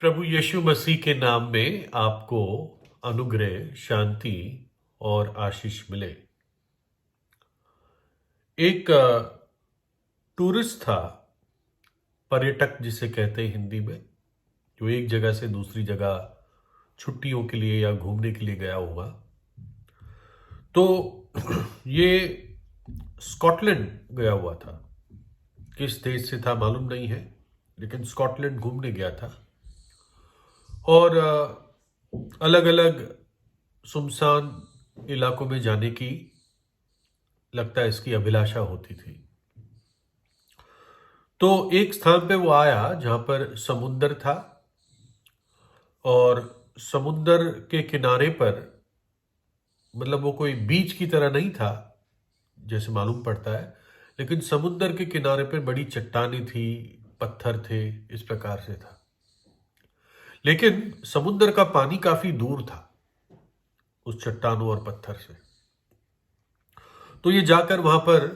प्रभु यीशु मसीह के नाम में आपको अनुग्रह, शांति और आशीष मिले। एक टूरिस्ट था, पर्यटक जिसे कहते हैं हिंदी में, जो एक जगह से दूसरी जगह छुट्टियों के लिए या घूमने के लिए गया होगा। तो ये स्कॉटलैंड गया हुआ था। किस देश से था मालूम नहीं है, लेकिन स्कॉटलैंड घूमने गया था। और अलग अलग सुनसान इलाकों में जाने की लगता है इसकी अभिलाषा होती थी। तो एक स्थान पे वो आया जहां पर समुंदर था, और समुंदर के किनारे पर, मतलब वो कोई बीच की तरह नहीं था जैसे मालूम पड़ता है, लेकिन समुंदर के किनारे पर बड़ी चट्टानें थी, पत्थर थे, इस प्रकार से था। लेकिन समुंदर का पानी काफी दूर था उस चट्टानों और पत्थर से। तो ये जाकर वहां पर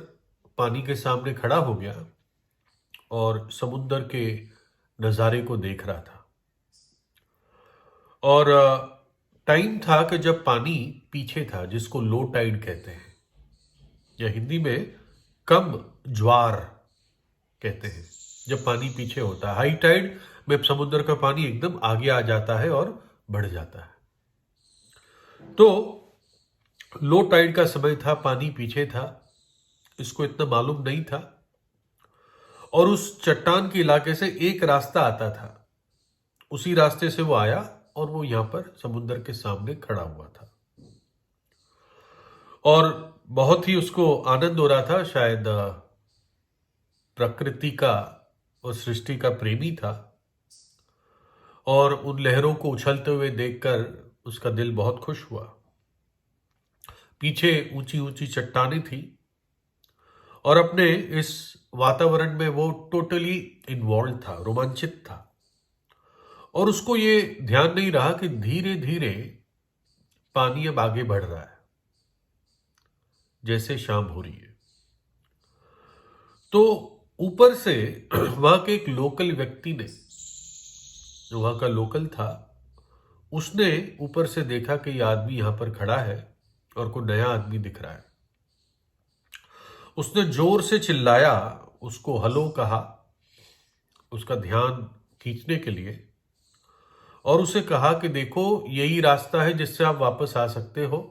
पानी के सामने खड़ा हो गया और समुंदर के नज़ारे को देख रहा था। और टाइम था कि जब पानी पीछे था, जिसको लो टाइड कहते हैं, या हिंदी में कम ज्वार कहते हैं। जब पानी पीछे होता है, हाई टाइड में समुद्र का पानी एकदम आगे आ जाता है और बढ़ जाता है। तो लो टाइड का समय था, पानी पीछे था, इसको इतना मालूम नहीं था। और उस चट्टान के इलाके से एक रास्ता आता था, उसी रास्ते से वो आया और वो यहां पर समुद्र के सामने खड़ा हुआ था। और बहुत ही उसको आनंद हो रहा था। शायद प्रकृति का और सृष्टि का प्रेमी था, और उन लहरों को उछलते हुए देखकर उसका दिल बहुत खुश हुआ। पीछे ऊंची ऊंची चट्टानें थी, और अपने इस वातावरण में वो टोटली इन्वॉल्व था, रोमांचित था। और उसको ये ध्यान नहीं रहा कि धीरे धीरे पानी अब आगे बढ़ रहा है, जैसे शाम हो रही है। तो ऊपर से वहां के एक लोकल व्यक्ति ने, जो वहां का लोकल था, उसने ऊपर से देखा कि यह आदमी यहां पर खड़ा है और कोई नया आदमी दिख रहा है। उसने जोर से चिल्लाया, उसको हेलो कहा, उसका ध्यान खींचने के लिए, और उसे कहा कि देखो, यही रास्ता है जिससे आप वापस आ सकते हो।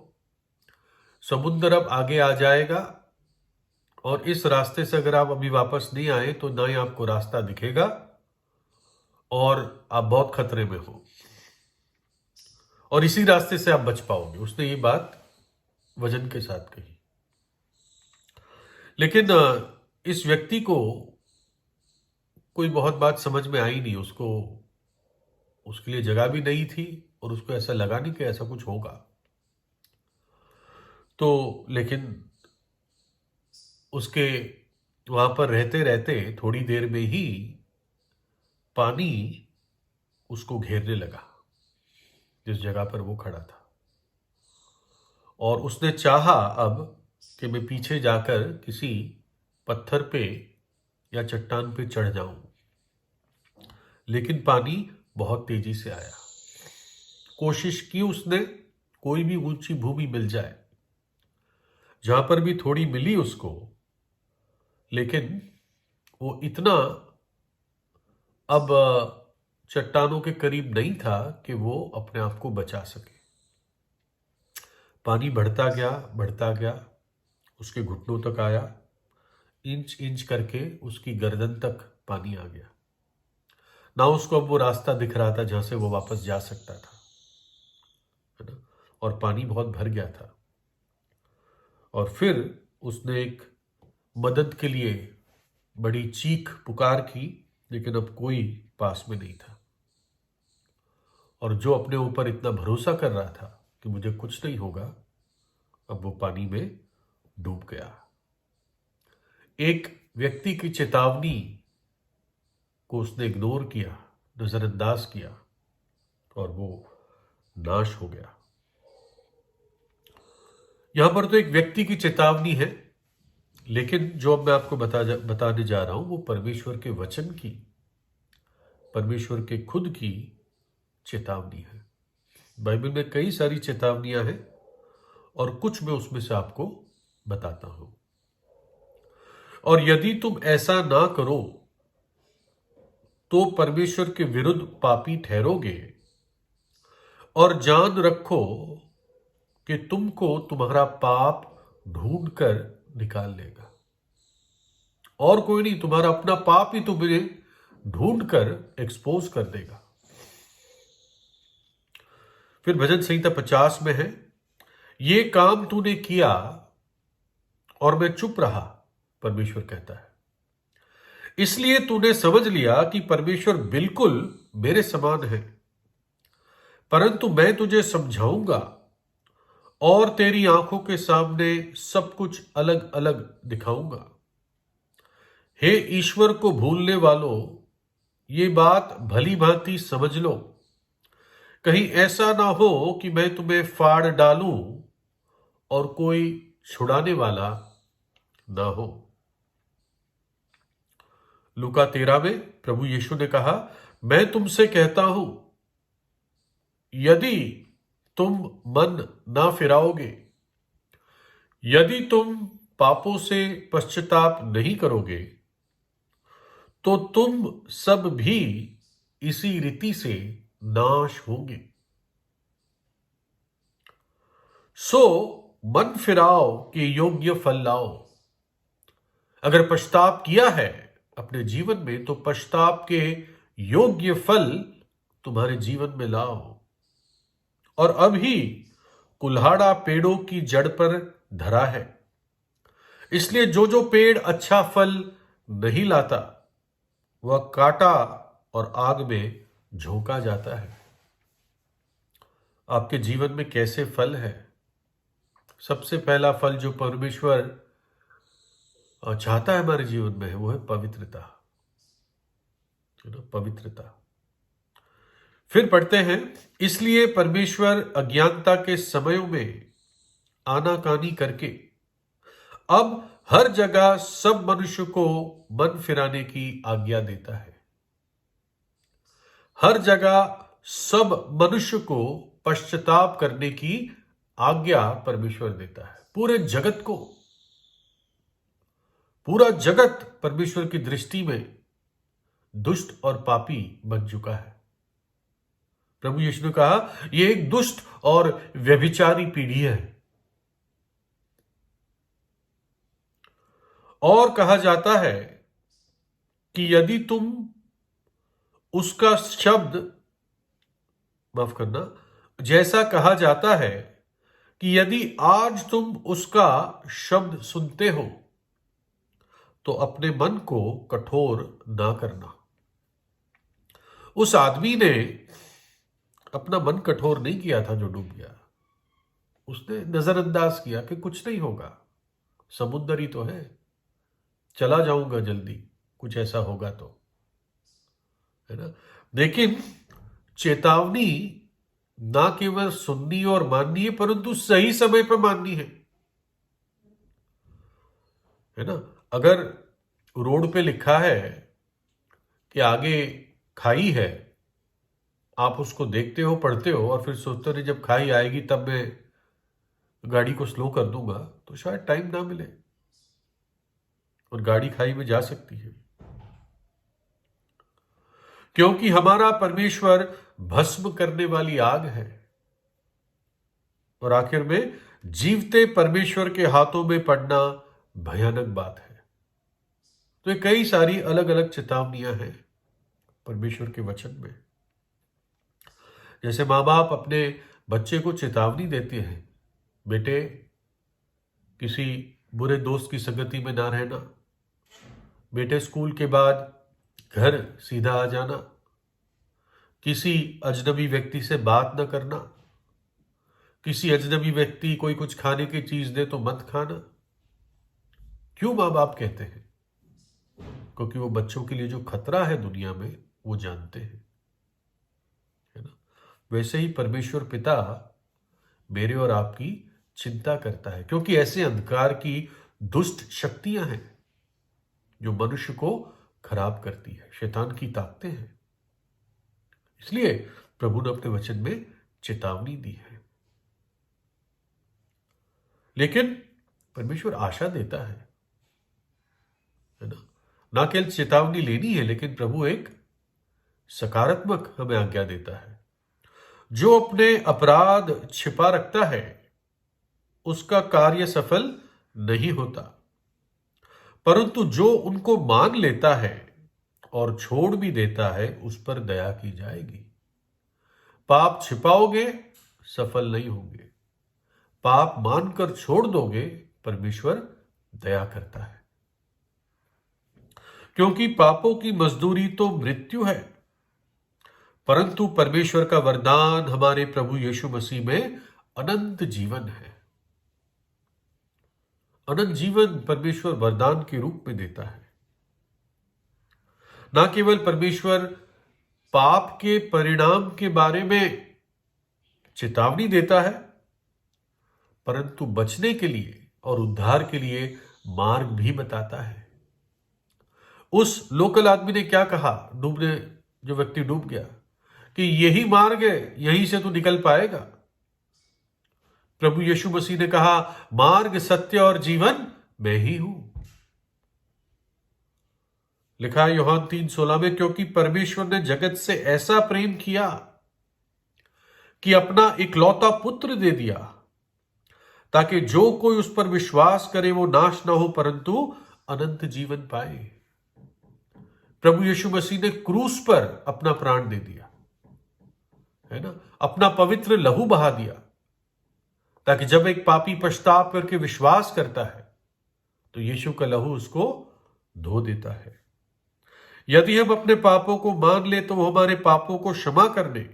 समुद्र अब आगे आ जाएगा, और इस रास्ते से अगर आप अभी वापस नहीं आए तो ना ही आपको रास्ता दिखेगा और आप बहुत खतरे में हो, और इसी रास्ते से आप बच पाओगे। उसने ये बात वजन के साथ कही। लेकिन इस व्यक्ति को कोई बहुत बात समझ में आई नहीं। उसको उसके लिए जगह भी नहीं थी, और उसको ऐसा लगा नहीं कि ऐसा कुछ होगा। तो लेकिन उसके वहां पर रहते रहते थोड़ी देर में ही पानी उसको घेरने लगा, जिस जगह पर वो खड़ा था। और उसने चाहा अब कि मैं पीछे जाकर किसी पत्थर पे या चट्टान पे चढ़ जाऊं, लेकिन पानी बहुत तेजी से आया। कोशिश की उसने, कोई भी ऊंची भूमि मिल जाए, जहां पर भी थोड़ी मिली उसको, लेकिन वो इतना अब चट्टानों के करीब नहीं था कि वो अपने आप को बचा सके। पानी बढ़ता गया, बढ़ता गया, उसके घुटनों तक आया। इंच इंच करके उसकी गर्दन तक पानी आ गया। ना उसको अब वो रास्ता दिख रहा था जहां से वो वापस जा सकता था, है ना। और पानी बहुत भर गया था। और फिर उसने एक मदद के लिए बड़ी चीख पुकार की, लेकिन अब कोई पास में नहीं था। और जो अपने ऊपर इतना भरोसा कर रहा था कि मुझे कुछ नहीं होगा, अब वो पानी में डूब गया। एक व्यक्ति की चेतावनी को उसने इग्नोर किया, नजरअंदाज किया, और वो नाश हो गया। यहां पर तो एक व्यक्ति की चेतावनी है, लेकिन जो अब मैं आपको बताने जा रहा हूं वो परमेश्वर के वचन की, परमेश्वर के खुद की चेतावनी है। बाइबल में कई सारी चेतावनियां हैं और कुछ मैं उसमें से आपको बताता हूं। और यदि तुम ऐसा ना करो तो परमेश्वर के विरुद्ध पापी ठहरोगे, और जान रखो कि तुमको तुम्हारा पाप ढूंढ कर निकाल लेगा। और कोई नहीं, तुम्हारा अपना पाप ही तुम्हें ढूंढ कर एक्सपोज कर देगा। फिर भजन संहिता 50 में है, ये काम तूने किया और मैं चुप रहा, परमेश्वर कहता है, इसलिए तूने समझ लिया कि परमेश्वर बिल्कुल मेरे समान है। परंतु मैं तुझे समझाऊंगा और तेरी आंखों के सामने सब कुछ अलग अलग दिखाऊंगा। हे ईश्वर को भूलने वालों, ये बात भली भांति समझ लो, कहीं ऐसा ना हो कि मैं तुम्हें फाड़ डालूं और कोई छुड़ाने वाला ना हो। लूका 13 में प्रभु यीशु ने कहा, मैं तुमसे कहता हूं, यदि तुम मन ना फिराओगे, यदि तुम पापों से पश्चाताप नहीं करोगे, तो तुम सब भी इसी रीति से नाश होंगे। सो मन फिराओ कि योग्य फल लाओ। अगर पश्चाताप किया है अपने जीवन में, तो पश्चाताप के योग्य फल तुम्हारे जीवन में लाओ। और अभी कुल्हाड़ा पेड़ों की जड़ पर धरा है, इसलिए जो जो पेड़ अच्छा फल नहीं लाता वह काटा और आग में झोंका जाता है। आपके जीवन में कैसे फल है? सबसे पहला फल जो परमेश्वर चाहता है हमारे जीवन में है, वो है पवित्रता, है ना, पवित्रता। फिर पढ़ते हैं, इसलिए परमेश्वर अज्ञानता के समयों में आनाकानी करके अब हर जगह सब मनुष्य को मन फिराने की आज्ञा देता है। हर जगह सब मनुष्य को पश्चाताप करने की आज्ञा परमेश्वर देता है। पूरे जगत को, पूरा जगत परमेश्वर की दृष्टि में दुष्ट और पापी बन चुका है। प्रभु यीशु ने कहा, यह एक दुष्ट और व्यभिचारी पीढ़ी है। और कहा जाता है कि यदि तुम उसका शब्द, माफ करना, जैसा कहा जाता है कि यदि आज तुम उसका शब्द सुनते हो तो अपने मन को कठोर ना करना। उस आदमी ने अपना मन कठोर नहीं किया था जो डूब गया। उसने नजरअंदाज किया कि कुछ नहीं होगा, समुद्र ही तो है, चला जाऊंगा जल्दी, कुछ ऐसा होगा तो, है ना। लेकिन चेतावनी ना केवल सुननी और माननी है, परंतु सही समय पर माननी है ना। अगर रोड पे लिखा है कि आगे खाई है, आप उसको देखते हो, पढ़ते हो और फिर सोचते हो जब खाई आएगी तब मैं गाड़ी को स्लो कर दूंगा, तो शायद टाइम ना मिले और गाड़ी खाई में जा सकती है। क्योंकि हमारा परमेश्वर भस्म करने वाली आग है। और आखिर में जीवते परमेश्वर के हाथों में पड़ना भयानक बात है। तो ये कई सारी अलग अलग चेतावनियां हैं परमेश्वर के वचन में। जैसे माँ बाप अपने बच्चे को चेतावनी देते हैं, बेटे किसी बुरे दोस्त की संगति में ना रहना, बेटे स्कूल के बाद घर सीधा आ जाना, किसी अजनबी व्यक्ति से बात न करना, किसी अजनबी व्यक्ति कोई कुछ खाने की चीज दे तो मत खाना। क्यों माँ बाप कहते हैं? क्योंकि वो बच्चों के लिए जो खतरा है दुनिया में वो जानते हैं, है ना। वैसे ही परमेश्वर पिता मेरे और आपकी चिंता करता है, क्योंकि ऐसे अंधकार की दुष्ट शक्तियां हैं जो मनुष्य को खराब करती है, शैतान की ताकतें हैं। इसलिए प्रभु ने अपने वचन में चेतावनी दी लेकिन परमेश्वर आशा देता है ना। ना केवल चेतावनी लेनी है, लेकिन प्रभु एक सकारात्मक हमें आज्ञा देता है। जो अपने अपराध छिपा रखता है उसका कार्य सफल नहीं होता, परंतु जो उनको मान लेता है और छोड़ भी देता है उस पर दया की जाएगी। पाप छिपाओगे सफल नहीं होंगे, पाप मानकर छोड़ दोगे परमेश्वर दया करता है। क्योंकि पापों की मजदूरी तो मृत्यु है, परंतु परमेश्वर का वरदान हमारे प्रभु यीशु मसीह में अनंत जीवन है। अनंत जीवन परमेश्वर वरदान के रूप में देता है। ना केवल परमेश्वर पाप के परिणाम के बारे में चेतावनी देता है, परंतु बचने के लिए और उद्धार के लिए मार्ग भी बताता है। उस लोकल आदमी ने क्या कहा, डूबने जो व्यक्ति डूब गया, कि यही मार्ग है, यहीं से तू निकल पाएगा। प्रभु यीशु मसीह ने कहा, मार्ग सत्य और जीवन मैं ही हूं। लिखा है यूहन्ना 3:16 में, क्योंकि परमेश्वर ने जगत से ऐसा प्रेम किया कि अपना इकलौता पुत्र दे दिया, ताकि जो कोई उस पर विश्वास करे वो नाश ना हो परंतु अनंत जीवन पाए। प्रभु यीशु मसीह ने क्रूस पर अपना प्राण दे दिया, है ना, अपना पवित्र लहू बहा दिया, ताकि जब एक पापी पश्चाताप करके विश्वास करता है तो यीशु का लहू उसको धो देता है। यदि हम अपने पापों को मान ले तो वो हमारे पापों को क्षमा करने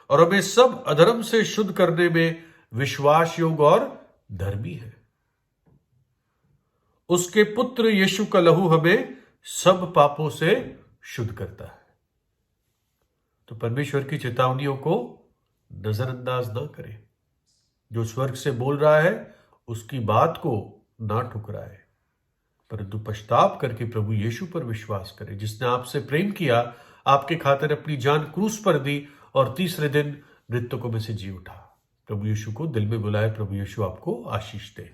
और हमें सब अधर्म से शुद्ध करने में विश्वास योग्य और धर्मी है। उसके पुत्र यीशु का लहू हमें सब पापों से शुद्ध करता है। तो परमेश्वर की चेतावनियों को नजरअंदाज ना करें। जो स्वर्ग से बोल रहा है उसकी बात को ना ठुकराए, परंतु पश्चाताप करके प्रभु यीशु पर विश्वास करें, जिसने आपसे प्रेम किया, आपके खातिर अपनी जान क्रूस पर दी और तीसरे दिन मृतकों में से जी उठा। प्रभु यीशु को दिल में बुलाए। प्रभु यीशु आपको आशीष दे।